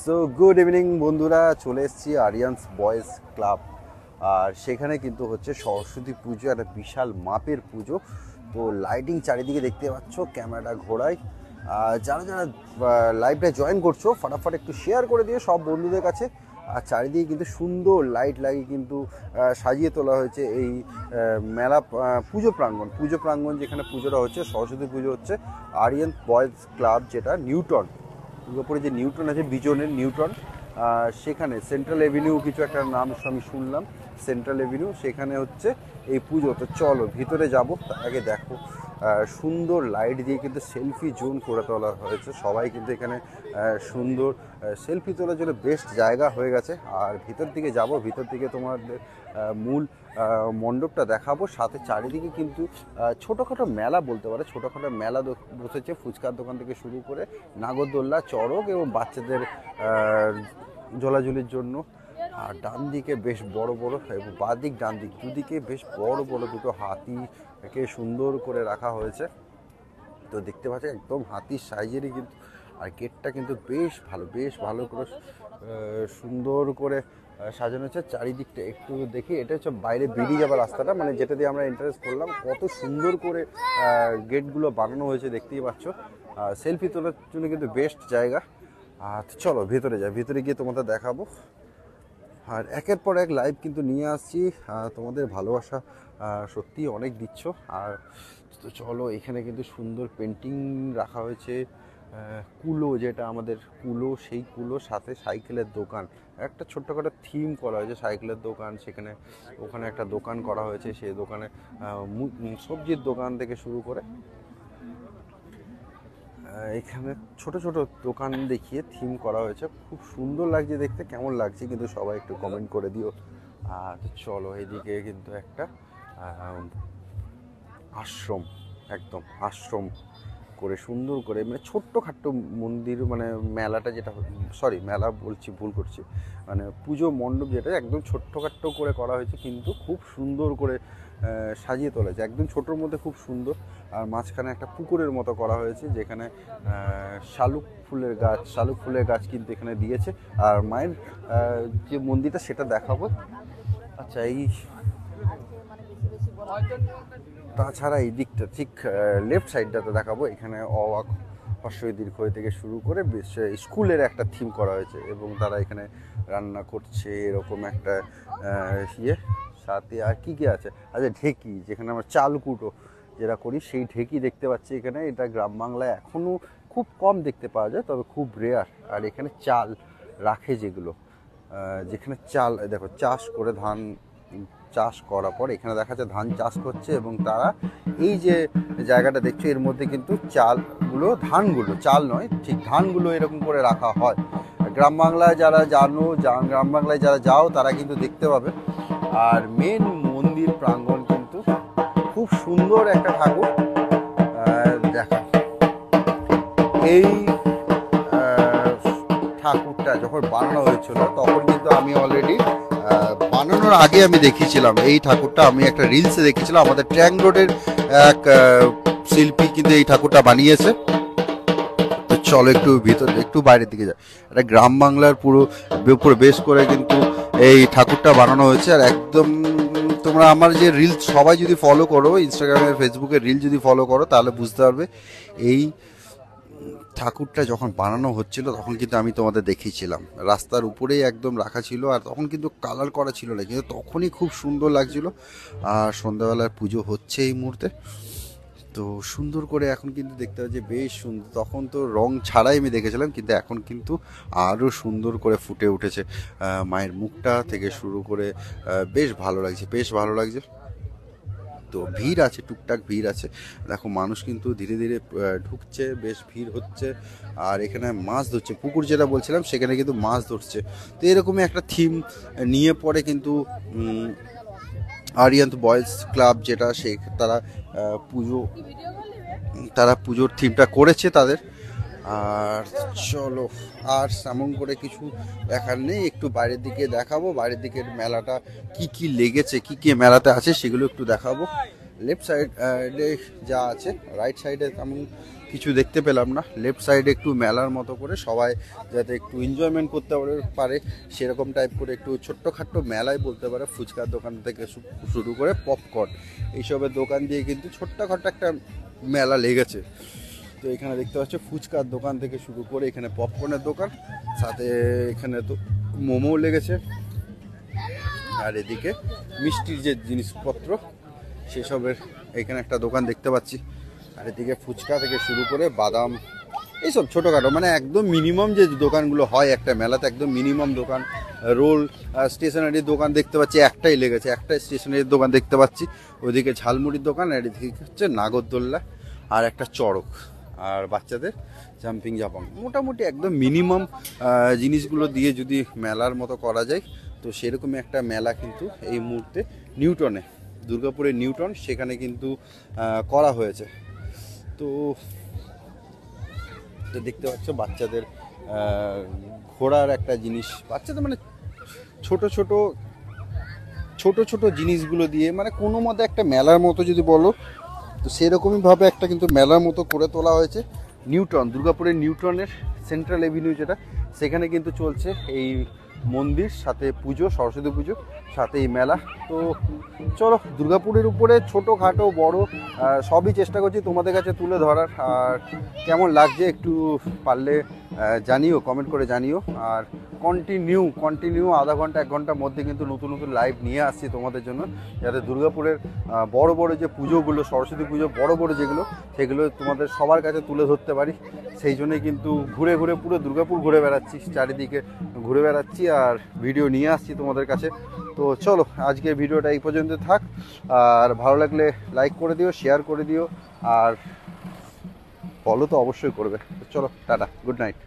So good evening বন্ধুরা, চলে এসেছি আরিয়ান্স বয়েজ ক্লাব। আর সেখানে কিন্তু হচ্ছে সরস্বতী পুজো, একটা বিশাল মাপের পুজো। তো লাইটিং চারিদিকে দেখতে পাচ্ছ, ক্যামেরাটা ঘোরায়। যারা যারা লাইভটা জয়েন করছো ফটাফট একটু শেয়ার করে দিও সব বন্ধুদের কাছে। আর চারিদিকে কিন্তু সুন্দর লাইট লাগিয়ে কিন্তু সাজিয়ে তোলা হয়েছে এই মেলা পুজো প্রাঙ্গণ যেখানে পুজোটা হচ্ছে, সরস্বতী পুজো হচ্ছে আরিয়ান্স বয়েজ ক্লাব, যেটা নিউটন দুর্গাপুরে যে নিউটন আছে, বিজনের নিউটন, সেখানে সেন্ট্রাল এভিনিউ কিছু একটা নাম আমি শুনলাম, সেন্ট্রাল এভিনিউ, সেখানে হচ্ছে এই পুজো। তো চলো ভিতরে যাব, তার আগে দেখো সুন্দর লাইট দিয়ে কিন্তু সেলফি জোন করে তোলা হয়েছে। সবাই কিন্তু এখানে সুন্দর সেলফি তোলার জন্য বেস্ট জায়গা হয়ে গেছে। আর ভিতর দিকে যাব, ভিতর দিকে তোমাদের মূল মণ্ডপটা দেখাবো। সাথে চারিদিকে কিন্তু ছোটোখাটো মেলা বলতে পারে, ছোটোখাটো মেলা বসেছে, ফুচকার দোকান থেকে শুরু করে নাগরদোল্লা, চড়ক এবং বাচ্চাদের ঝোলাঝুলির জন্য। আর ডান দিকে বেশ বড় বড় এবং বাঁ দিক ডান দিক দুদিকে বেশ বড় বড় দুটো হাতিকে সুন্দর করে রাখা হয়েছে। তো দেখতে পাচ্ছি একদম হাতির সাইজেরই কিন্তু। আর গেটটা কিন্তু বেশ ভালো করে সুন্দর করে সাজানো হচ্ছে। চারিদিকটা একটু দেখি, এটা হচ্ছে বাইরে বেরিয়ে যাওয়ার রাস্তাটা, মানে যেটা দিয়ে আমরা এন্টারেন্স করলাম। কত সুন্দর করে গেটগুলো বানানো হয়েছে দেখতেই পাচ্ছ। সেলফি তোলার জন্য কিন্তু বেস্ট জায়গা। আর চলো ভেতরে যাই, ভেতরে গিয়ে তোমাদের দেখাবো। আর একের পর এক লাইভ কিন্তু নিয়ে আসছি, তোমাদের ভালোবাসা সত্যি অনেক দিচ্ছ। আর তো চলো, এখানে কিন্তু সুন্দর পেন্টিং রাখা হয়েছে, কুলো, যেটা আমাদের কুলো, সেই কুলোর সাথে সাইকেলের দোকান, একটা ছোট্টখাটো থিম করা হয়েছে, সাইকেলের দোকান। সেখানে ওখানে একটা দোকান করা হয়েছে, সেই দোকানে সবজির দোকান থেকে শুরু করে এখানে ছোট ছোট দোকান দেখিয়ে থিম করা হয়েছে। খুব সুন্দর লাগছে দেখতে, কেমন লাগছে কিন্তু সবাই একটু কমেন্ট করে দিও। আর চলো, এদিকে কিন্তু একটা আশ্রম, একদম আশ্রম করে সুন্দর করে, মানে ছোট্টখাট্টো মন্দির, মানে মেলাটা যেটা, সরি মেলা বলছি, ভুল করছি, মানে পুজো মণ্ডপ যেটা একদম ছোট্টখাট্টো করে করা হয়েছে, কিন্তু খুব সুন্দর করে সাজিয়ে তোলা হয়েছে, একদম ছোটোর মধ্যে খুব সুন্দর। আর মাঝখানে একটা পুকুরের মতো করা হয়েছে, যেখানে শালুক ফুলের গাছ কিন্তু এখানে দিয়েছে। আর মায়ের যে মন্দিরটা সেটা দেখাবো। আচ্ছা, এই তাছাড়া এই দিকটা ঠিক লেফট সাইডটাতে দেখাবো। এখানে অবাক হর্ষই দীর্ঘ থেকে শুরু করে বেশ স্কুলের একটা থিম করা হয়েছে, এবং তারা এখানে রান্না করছে এরকম একটা ইয়ে। সাথে আর কি কি আছে, আচ্ছা ঢেকি, যেখানে আমরা চাল কুটো যেটা করি, সেই ঢেকি দেখতে পাচ্ছি এখানে। এটা গ্রাম বাংলায় এখনও খুব কম দেখতে পাওয়া যায়, তবে খুব রেয়ার। আর এখানে চাল রাখে, যেগুলো যেখানে চাল দেখো চাষ করে, ধান চাষ করার পর এখানে দেখা যাচ্ছে ধান চাষ করছে, এবং তারা এই যে জায়গাটা দেখছো এর মধ্যে কিন্তু চালগুলো, ধানগুলো, চাল নয় ঠিক, ধানগুলো এরকম করে রাখা হয়। গ্রাম বাংলায় যারা গ্রাম বাংলায় যারা যাও তারা কিন্তু দেখতে পাবে। আর মেন মন্দির প্রাঙ্গণ কিন্তু খুব সুন্দর একটা ঠাকুর দেখা। এই ঠাকুরটা যখন বানানো হয়েছিল তখন কিন্তু আমি অলরেডি বানানোর আগে আমি দেখিয়েছিলাম এই ঠাকুরটা, আমি একটা রিলসে দেখেছিলাম। আমাদের ট্যাঙ্ক রোডের এক শিল্পী কিন্তু এই ঠাকুরটা বানিয়েছে। তো চলো একটু ভিতরে, একটু বাইরের দিকে যাই। এটা গ্রাম বাংলার পুরো উপরে বেশ করে কিন্তু এই ঠাকুরটা বানানো হয়েছে। আর একদম তোমরা আমার যে রিল সবাই যদি ফলো করো, ইনস্টাগ্রামে ফেসবুকে রিল যদি ফলো করো, তাহলে বুঝতে পারবে এই ঠাকুরটা যখন বানানো হচ্ছিল তখন কিন্তু আমি তোমাদের দেখিয়েছিলাম, রাস্তার উপরেই একদম রাখা ছিল। আর তখন কিন্তু কালার করা ছিল না, কিন্তু তখনই খুব সুন্দর লাগছিল। আর সন্ধ্যাবেলার পুজো হচ্ছে এই মুহূর্তে, তো সুন্দর করে এখন কিন্তু দেখতে পাচ্ছি বেশ সুন্দর। তখন তো রং ছাড়াই আমি দেখেছিলাম, কিন্তু এখন কিন্তু আরও সুন্দর করে ফুটে উঠেছে মায়ের মুখটা থেকে শুরু করে। বেশ ভালো লাগছে। তো ভিড় আছে, টুকটাক ভিড় আছে, দেখো মানুষ কিন্তু ধীরে ধীরে ঢুকছে, বেশ ভিড় হচ্ছে। আর এখানে মাছ ধরছে, পুকুর যেটা বলছিলাম সেখানে কিন্তু মাছ ধরছে। তো এরকমই একটা থিম নিয়ে পরে কিন্তু আরিয়ান্স বয়েজ ক্লাব যেটা, সেই তারা পুজোর থিমটা করেছে তাদের। আর চলো, আর তেমন করে কিছু দেখার নেই, একটু বাইরের দিকে দেখাবো, বাইরের দিকের মেলাটা কি কি লেগেছে, কি কি মেলাতে আছে সেগুলো একটু দেখাবো। লেফট সাইডে যা আছে, রাইট সাইডে তেমন কিছু দেখতে পেলাম না। লেফট সাইডে একটু মেলার মতো করে সবাই যাতে একটু এনজয়মেন্ট করতে পারে সেরকম টাইপ করে একটু ছোট্টখাট্টো মেলায় বলতে পারে, ফুচকার দোকান থেকে শুরু করে পপকর্ন এইসবের দোকান দিয়ে কিন্তু ছোট্টখাট্টো একটা মেলা লেগেছে। তো এখানে দেখতে পাচ্ছ ফুচকার দোকান থেকে শুরু করে এখানে পপকর্নের দোকান, সাথে এখানে তো মোমো লেগেছে, আর এদিকে মিষ্টির যে জিনিসপত্র সেসবের এখানে একটা দোকান দেখতে পাচ্ছি। আর এদিকে ফুচকা থেকে শুরু করে বাদাম এইসব ছোটোখাটো মানে একদম মিনিমাম যে দোকানগুলো হয় একটা মেলাতে, একদম মিনিমাম দোকান। রোল, স্টেশনারির দোকান দেখতে পাচ্ছি একটাই লেগেছে, একটাই স্টেশনারির দোকান দেখতে পাচ্ছি। ওইদিকে ঝালমুড়ির দোকান, আর এদিকে হচ্ছে নাগরদোল্লা আর একটা চড়ক, আর বাচ্চাদের জাম্পিং জাপাং। মোটামুটি একদম মিনিমাম জিনিসগুলো দিয়ে যদি মেলার মতো করা যায়, তো সেরকমই একটা মেলা কিন্তু এই মুহূর্তে নিউটনে, দুর্গাপুরের নিউটন, সেখানে কিন্তু করা হয়েছে। তো দেখতে পাচ্ছ বাচ্চাদের ঘোরার একটা জিনিস, বাচ্চাদের মানে ছোট ছোট জিনিসগুলো দিয়ে মানে কোনো মতে একটা মেলার মতো যদি বলো, তো সেরকমইভাবে একটা কিন্তু মেলার মতো করে তোলা হয়েছে। নিউটন, দুর্গাপুরের নিউটনের সেন্ট্রাল এভিনিউ যেটা, সেখানে কিন্তু চলছে এই মন্দির, সাথে পুজো, সরস্বতী পুজো, সাথে এই মেলা। তো চলো দুর্গাপুরের উপরে ছোটোখাটো বড় সবই চেষ্টা করছি তোমাদের কাছে তুলে ধরার। আর কেমন লাগছে একটু পারলে জানিও, কমেন্ট করে জানিও। আর কন্টিনিউ আধা ঘন্টা 1 ঘন্টার মধ্যে কিন্তু নতুন লাইভ নিয়ে আসছি তোমাদের জন্য, যাতে দুর্গাপুরের বড় যে পুজোগুলো, সরস্বতী পুজো বড় যেগুলো, সেগুলো তোমাদের সবার কাছে তুলে ধরতে পারি। সেই জন্যই কিন্তু ঘুরে পুরো দুর্গাপুর ঘুরে বেড়াচ্ছি, চারিদিকে ঘুরে বেড়াচ্ছি আর ভিডিও নিয়ে আসছি তোমাদের কাছে। তো চলো আজকের ভিডিওটা এই পর্যন্ত থাক, আর ভালো লাগলে লাইক করে দিও, শেয়ার করে দিও, আর ফলো তো অবশ্যই করবে। চলো টাটা, গুড নাইট।